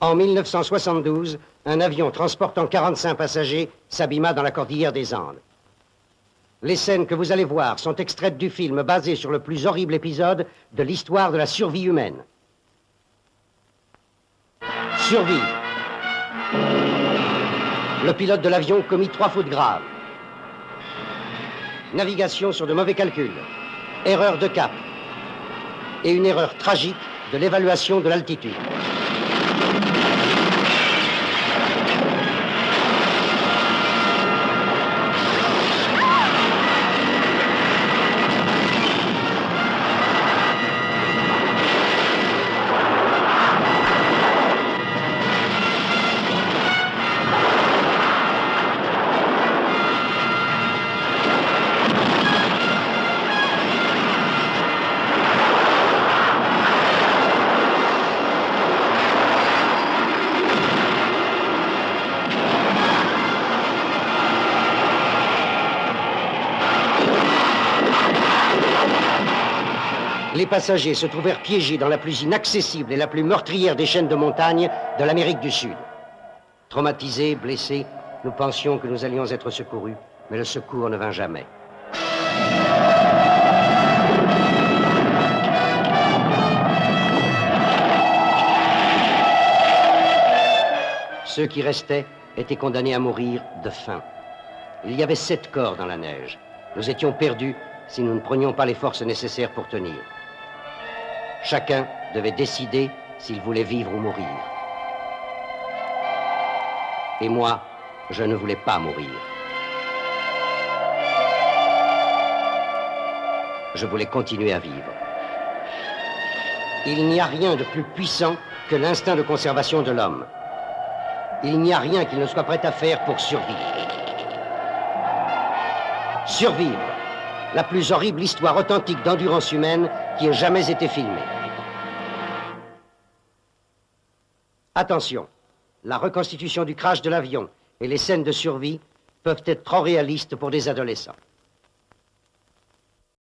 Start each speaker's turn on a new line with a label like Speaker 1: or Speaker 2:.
Speaker 1: En 1972, un avion transportant 45 passagers s'abîma dans la cordillère des Andes. Les scènes que vous allez voir sont extraites du film basé sur le plus horrible épisode de l'histoire de la survie humaine. Survie. Le pilote de l'avion commis 3 fautes graves. Navigation sur de mauvais calculs. Erreur de cap. Et une erreur tragique de l'évaluation de l'altitude. Les passagers se trouvèrent piégés dans la plus inaccessible et la plus meurtrière des chaînes de montagnes de l'Amérique du Sud. Traumatisés, blessés, nous pensions que nous allions être secourus, mais le secours ne vint jamais. Ceux qui restaient étaient condamnés à mourir de faim. Il y avait 7 corps dans la neige. Nous étions perdus si nous ne prenions pas les forces nécessaires pour tenir. Chacun devait décider s'il voulait vivre ou mourir. Et moi, je ne voulais pas mourir. Je voulais continuer à vivre. Il n'y a rien de plus puissant que l'instinct de conservation de l'homme. Il n'y a rien qu'il ne soit prêt à faire pour survivre. Survivre, la plus horrible histoire authentique d'endurance humaine qui ait jamais été filmée. Attention, la reconstitution du crash de l'avion et les scènes de survie peuvent être trop réalistes pour des adolescents.